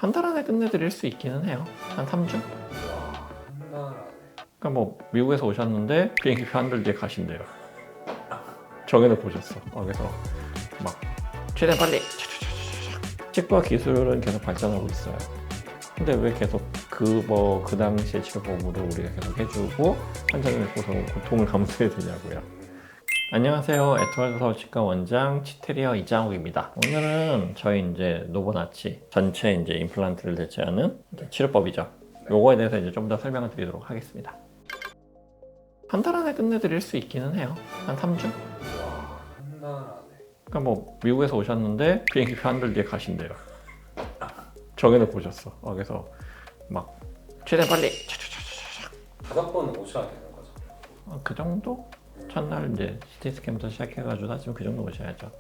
한 달 안에 끝내드릴 수 있기는 해요. 한 3주? 한 달 안에. 그러니까 뭐 미국에서 오셨는데 비행기표 한 달 뒤에 가신대요. 정해놓고 오셨어. 그래서 막 최대한 빨리 치과 기술은 계속 발전하고 있어요. 근데 왜 계속 그 당시의 치료법으로 우리가 계속 해주고 환자는 고통을 감수해야 되냐고요. 안녕하세요. 에트워드 서울치과 원장 치테리어 이장욱입니다. 오늘은 저희 이제 노보나치 전체 이제 임플란트를 대체하는 치료법이죠. 요거에 대해서 이제 좀 더 설명을 드리도록 하겠습니다. 한 달 안에 끝내드릴 수 있기는 해요. 한 3주? 한 달 안에. 그러니까 뭐 미국에서 오셨는데 비행기표 한 달 뒤에 가신대요. 정해놓고 오셨어. 그래서 막 최대한 빨리 5번 오셔야 되는 거죠. 그 정도? 첫날 이제 CT 스캔부터 시작해가지고 하시면 그 정도 오셔야죠.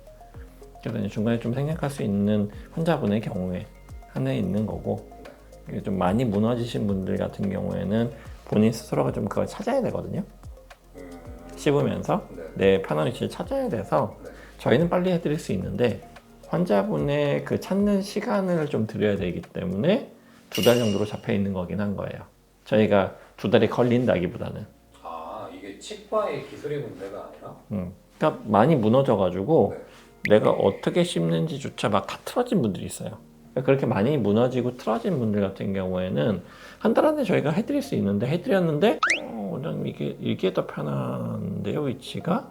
그래서 이제 중간에 좀 생략할 수 있는 환자분의 경우에 한해 있는 거고, 이게 좀 많이 무너지신 분들 같은 경우에는 본인 스스로가 좀 그걸 찾아야 되거든요. 씹으면서 내 편한 위치를 찾아야 돼서 저희는 빨리 해드릴 수 있는데 환자분의 그 찾는 시간을 좀 드려야 되기 때문에 2달 정도로 잡혀 있는 거긴 한 거예요. 저희가 2달이 걸린다기보다는. 이게 치과의 기술의 문제가 아니라? 그러니까 많이 무너져가지고 내가 어떻게 씹는지조차 막 다 틀어진 분들이 있어요. 그러니까 그렇게 많이 무너지고 틀어진 분들 같은 경우에는 한 달 안에 저희가 해드릴 수 있는데 해드렸는데 원장님 이게 더 편한데요 위치가?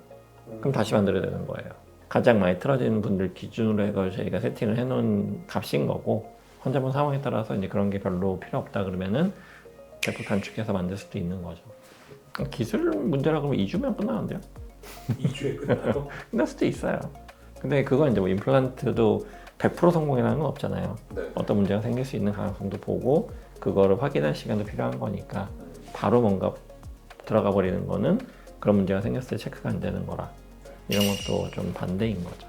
그럼 다시 만들어야 되는 거예요. 가장 많이 틀어진 분들 기준으로 해서 저희가 세팅을 해놓은 값인 거고, 환자분 상황에 따라서 이제 그런 게 별로 필요 없다 그러면은 대폭 단축해서 만들 수도 있는 거죠. 기술 문제라 그러면 2주면 끝나는데요? 2주에 끝나요? 끝날 수도 있어요. 근데 그건 이제 뭐 임플란트도 100% 성공이라는 건 없잖아요. 네. 어떤 문제가 생길 수 있는 가능성도 보고 그거를 확인할 시간도 필요한 거니까 바로 뭔가 들어가 버리는 거는 그런 문제가 생겼을 때 체크가 안 되는 거라, 이런 것도 좀 반대인 거죠.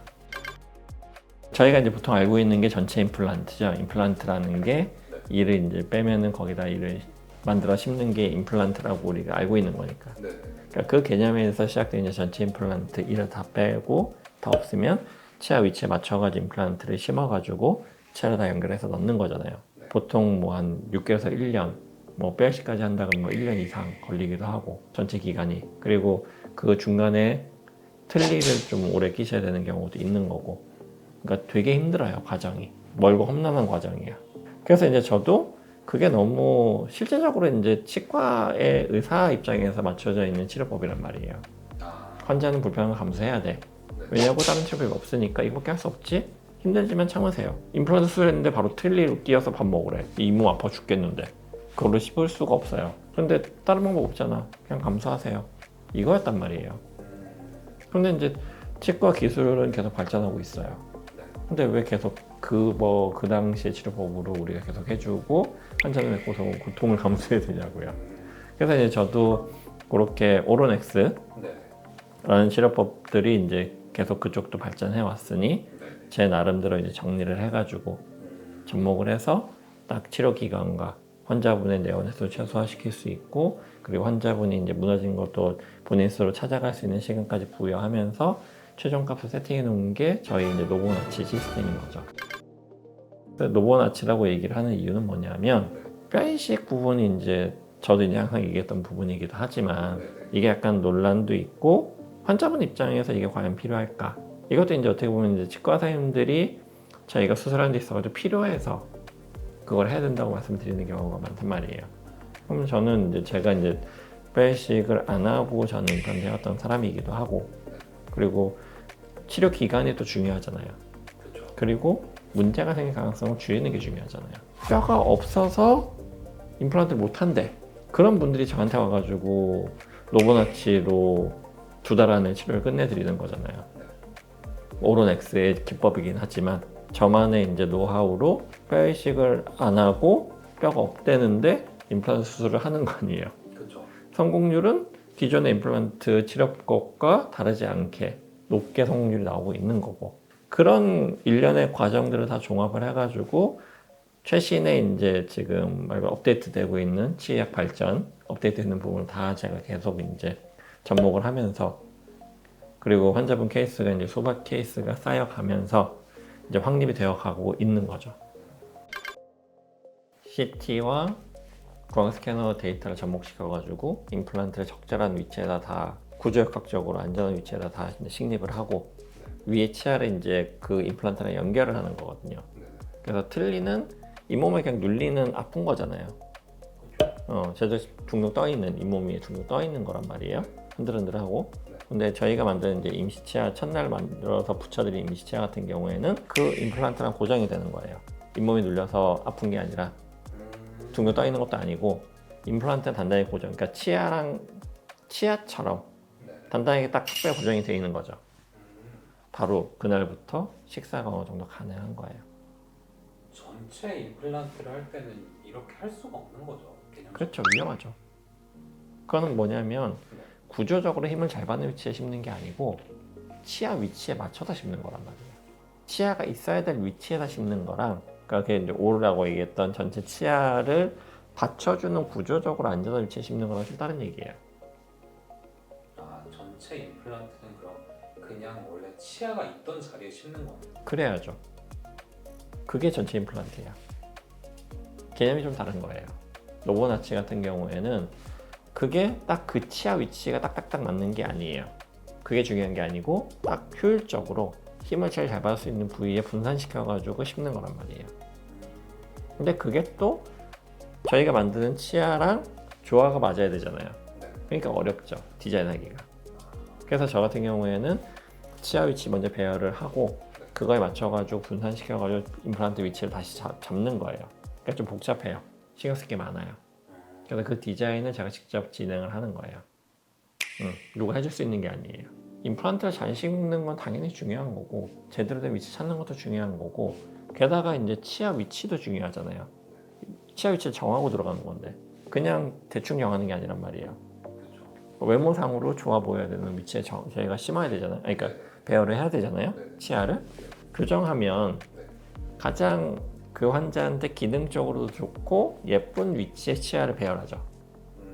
저희가 이제 보통 알고 있는 게 전체 임플란트죠. 임플란트라는 게 이를 이제 빼면은 거기다 이를 만들어 심는 게 임플란트라고 우리가 알고 있는 거니까. 그러니까 그 개념에서 시작된 이제 전체 임플란트 이를 다 빼고 다 없으면 치아 위치에 맞춰가지고 임플란트를 심어가지고 치아를 다 연결해서 넣는 거잖아요. 보통 뭐 한 6개월에서 1년, 뭐 뼈이식까지 한다 그러면 뭐 1년 이상 걸리기도 하고 전체 기간이. 그리고 그 중간에 틀니를 좀 오래 끼셔야 되는 경우도 있는 거고. 그러니까 되게 힘들어요, 과정이. 멀고 험난한 과정이에요. 그래서 이제 저도 그게 너무 실제적으로 이제 치과의 의사 입장에서 맞춰져 있는 치료법이란 말이에요. 환자는 불편함을 감수해야 돼. 왜냐고 다른 치료법이 없으니까 이거밖에 할 수 없지? 힘들지만 참으세요. 임플란트 수술했는데 바로 틀니로 끼어서 밥 먹으래. 이 몸 아파 죽겠는데. 그걸로 씹을 수가 없어요. 그런데 다른 방법 없잖아. 그냥 감수하세요. 이거였단 말이에요. 그런데 이제 치과 기술은 계속 발전하고 있어요. 근데 왜 계속 그 당시의 치료법으로 우리가 계속 해주고 환자는 왜 고통을 감수해야 되냐고요. 그래서 이제 저도 그렇게 오로넥스라는 치료법들이 이제 계속 그쪽도 발전해 왔으니 제 나름대로 이제 정리를 해가지고 접목을 해서 딱 치료 기간과 환자분의 내원 횟수를 최소화시킬 수 있고, 그리고 환자분이 이제 무너진 것도 본인 스스로 찾아갈 수 있는 시간까지 부여하면서 최종값을 세팅해 놓은 게 저희 이제 노보나치 시스템인 거죠. 노보나치라고 얘기를 하는 이유는 뭐냐면, 뼈이식 부분이 이제 저도 이제 항상 얘기했던 부분이기도 하지만 이게 약간 논란도 있고, 환자분 입장에서 이게 과연 필요할까? 이것도 이제 어떻게 보면 이제 치과 선생님들이 저희가 수술하는 데 있어가지고 필요해서 그걸 해야 된다고 말씀드리는 경우가 많단 말이에요. 그럼 저는 이제 제가 이제 뼈이식을 안 하고 저는 임플란트 해왔던 사람이기도 하고, 그리고 치료 기간이 또 중요하잖아요. 그리고 문제가 생길 가능성을 줄이는 게 중요하잖아요. 뼈가 없어서 임플란트를 못 한대. 그런 분들이 저한테 와가지고 노보나치로 2달 안에 치료를 끝내드리는 거잖아요. 오로넥스의 기법이긴 하지만 저만의 이제 노하우로 뼈이식을 안 하고 뼈가 없대는데 임플란트 수술을 하는 거 아니에요. 그렇죠. 성공률은 기존의 임플란트 치료법과 다르지 않게 높게 성공률이 나오고 있는 거고, 그런 일련의 과정들을 다 종합을 해가지고 최신의 이제 지금 업데이트 되고 있는 치의학 발전, 업데이트 되는 부분을 다 제가 계속 이제 접목을 하면서, 그리고 환자분 케이스가 이제 소박 케이스가 쌓여가면서 이제 확립이 되어 가고 있는 거죠. CT와 구강 스캐너 데이터를 접목시켜가지고 임플란트를 적절한 위치에다 다 구조역학적으로 안전한 위치에다 다 이제 식립을 하고 위에 치아를 이제 그 임플란트랑 연결을 하는 거거든요. 그래서 틀니는 잇몸에 그냥 눌리는 아픈 거잖아요. 제대로 둥둥 떠 있는 잇몸 위에 둥둥 떠 있는 거란 말이에요. 흔들흔들하고. 근데 저희가 만든 이제 임시치아 첫날 만들어서 붙여드린 임시치아 같은 경우에는 그 임플란트랑 고정이 되는 거예요. 잇몸이 눌려서 아픈 게 아니라 둥둥 떠 있는 것도 아니고 임플란트는 단단히 고정. 그러니까 치아처럼 단단하게 딱 턱뼈 고정이 되어 있는 거죠. 바로 그날부터 식사가 어느 정도 가능한 거예요. 전체 임플란트를 할 때는 이렇게 할 수가 없는 거죠. 개념적으로. 그렇죠. 위험하죠. 그거는 뭐냐면 구조적으로 힘을 잘 받는 위치에 심는 게 아니고 치아 위치에 맞춰서 심는 거란 말이에요. 치아가 있어야 될 위치에다 심는 거랑 그러니까 그게 이제 오르라고 얘기했던 전체 치아를 받쳐주는 구조적으로 안전한 위치에 심는 거랑 좀 다른 얘기예요. 아, 전체 임플란트는 그럼 그냥 원래 치아가 있던 자리에 심는 거예요? 그래야죠. 그게 전체 임플란트예요. 개념이 좀 다른 거예요. 로보나치 같은 경우에는 그게 딱 그 치아 위치가 딱딱딱 맞는 게 아니에요. 그게 중요한 게 아니고 딱 효율적으로 힘을 제일 잘 받을 수 있는 부위에 분산시켜가지고 심는 거란 말이에요. 근데 그게 또 저희가 만드는 치아랑 조화가 맞아야 되잖아요. 그러니까 어렵죠. 디자인하기가. 그래서 저 같은 경우에는 치아 위치 먼저 배열을 하고 그거에 맞춰가지고 분산시켜가지고 임플란트 위치를 다시 잡는 거예요. 그러니까 좀 복잡해요. 신경 쓸 게 많아요. 그래서 그 디자인을 제가 직접 진행을 하는 거예요. 누가 해줄 수 있는 게 아니에요. 임플란트를 잘 심는 건 당연히 중요한 거고 제대로 된 위치 찾는 것도 중요한 거고 게다가 이제 치아 위치도 중요하잖아요. 치아 위치를 정하고 들어가는 건데 그냥 대충 정하는 게 아니란 말이에요. 외모상으로 좋아 보여야 되는 위치에 저희가 심어야 되잖아요. 그러니까 배열을 해야 되잖아요. 치아를 교정하면 가장 그 환자한테 기능적으로도 좋고 예쁜 위치에 치아를 배열하죠.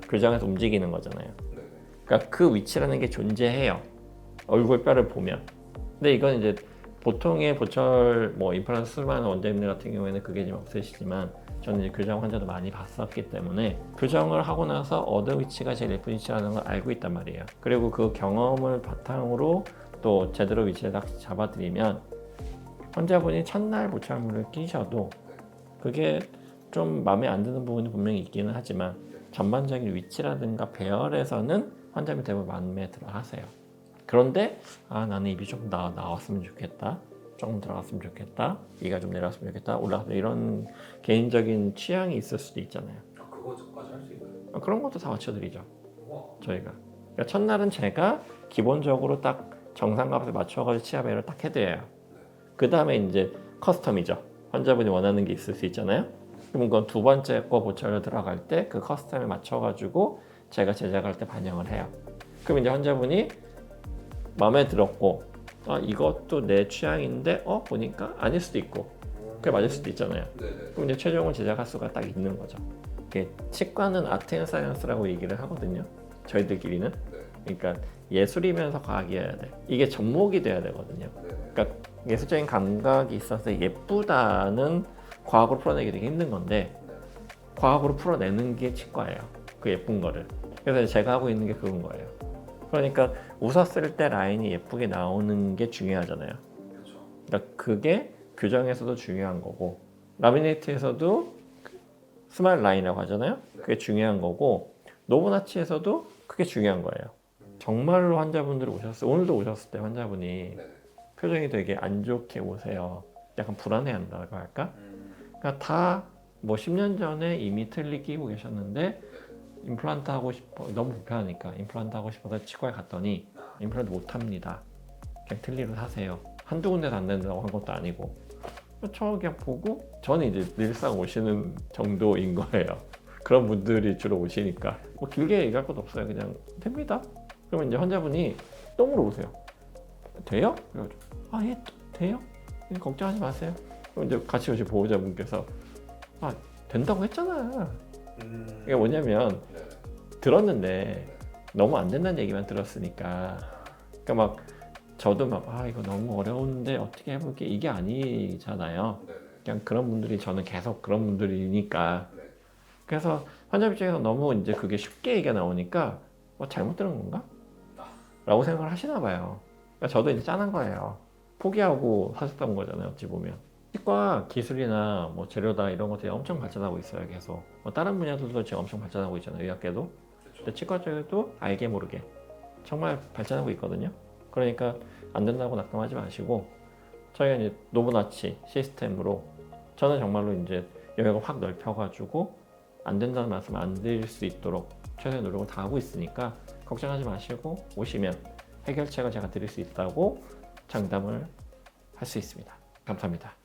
교정해서 움직이는 거잖아요. 그러니까 그 위치라는 게 존재해요. 얼굴뼈를 보면. 근데 이건 이제 보통의 보철 임플란트 수술하는 원장님들 같은 경우에는 그게 좀 없으시지만 저는 이제 교정 환자도 많이 봤었기 때문에 교정을 하고 나서 어느 위치가 제일 예쁜 위치라는 걸 알고 있단 말이에요. 그리고 그 경험을 바탕으로 또 제대로 위치를 딱 잡아드리면 환자분이 첫날 보철물을 끼셔도 그게 좀 마음에 안 드는 부분이 분명히 있기는 하지만 전반적인 위치라든가 배열에서는 환자분이 대부분 마음에 들어 하세요. 그런데 나는 입이 좀 나왔으면 좋겠다. 조금 들어갔으면 좋겠다. 이가 좀 내려왔으면 좋겠다. 올라갔으면 이런 개인적인 취향이 있을 수도 있잖아요. 그거까지 할 수 있나요? 그런 것도 다 맞춰드리죠. 우와. 저희가. 그러니까 첫날은 제가 기본적으로 딱 정상값에 맞춰가지고 치아 배열을 딱 해드려요. 그 다음에 이제 커스텀이죠. 환자분이 원하는 게 있을 수 있잖아요. 그럼 그건 두 번째 거 보철로 들어갈 때 그 커스텀에 맞춰가지고 제가 제작할 때 반영을 해요. 그럼 이제 환자분이 마음에 들었고 이것도 내 취향인데 보니까 아닐 수도 있고 그게 맞을 수도 있잖아요. 그럼 이제 최종을 제작할 수가 딱 있는 거죠. 이게 치과는 아트 앤 사이언스라고 얘기를 하거든요. 저희들끼리는. 그러니까 예술이면서 과학이어야 돼. 이게 접목이 돼야 되거든요. 그러니까 예술적인 감각이 있어서 예쁘다는 과학으로 풀어내기 되게 힘든 건데 과학으로 풀어내는 게 치과예요. 그 예쁜 거를. 그래서 제가 하고 있는 게 그건 거예요. 그러니까 웃었을 때 라인이 예쁘게 나오는 게 중요하잖아요. 그러니까 그게 교정에서도 중요한 거고 라미네이트에서도 스마일 라인이라고 하잖아요. 그게 중요한 거고 노브나치에서도 그게 중요한 거예요. 정말로 환자분들이 오셨어요. 오늘도 오셨을 때 환자분이 표정이 되게 안 좋게 오세요. 약간 불안해한다고 할까? 그러니까 다 10년 전에 이미 틀니 끼고 계셨는데 임플란트 하고 싶어 너무 불편하니까 임플란트 하고 싶어서 치과에 갔더니 임플란트 못 합니다. 그냥 틀니로 사세요. 한두 군데도 안 된다고 한 것도 아니고 저 그냥 보고 저는 이제 늘상 오시는 정도인 거예요. 그런 분들이 주로 오시니까 길게 얘기할 것도 없어요. 그냥 됩니다. 그러면 이제 환자분이 또 물어보세요. 돼요? 그래가지고 예 돼요? 걱정하지 마세요. 그럼 이제 같이 오신 보호자분께서 된다고 했잖아. 이게 뭐냐면 들었는데 너무 안 된다는 얘기만 들었으니까 그러니까 막 저도 이거 너무 어려운데 어떻게 해볼게 이게 아니잖아요. 그냥 그런 분들이 저는 계속 그런 분들이니까 그래서 환자 입장에서 너무 이제 그게 쉽게 얘기가 나오니까 잘못 들은 건가? 라고 생각을 하시나 봐요. 그러니까 저도 이제 짠한 거예요. 포기하고 하셨던 거잖아요, 어찌 보면. 치과 기술이나 뭐 재료다 이런 것들이 엄청 발전하고 있어요, 계속. 다른 분야들도 지금 엄청 발전하고 있잖아요, 의학계도. 근데 치과 쪽에도 알게 모르게 정말 발전하고 있거든요. 그러니까 안 된다고 낙담하지 마시고, 저희가 이제 노브나치 시스템으로 저는 정말로 이제 영역을 확 넓혀가지고 안 된다는 말씀 안 드릴 수 있도록 최선의 노력을 다하고 있으니까 걱정하지 마시고 오시면 해결책을 제가 드릴 수 있다고 장담을 할 수 있습니다. 감사합니다.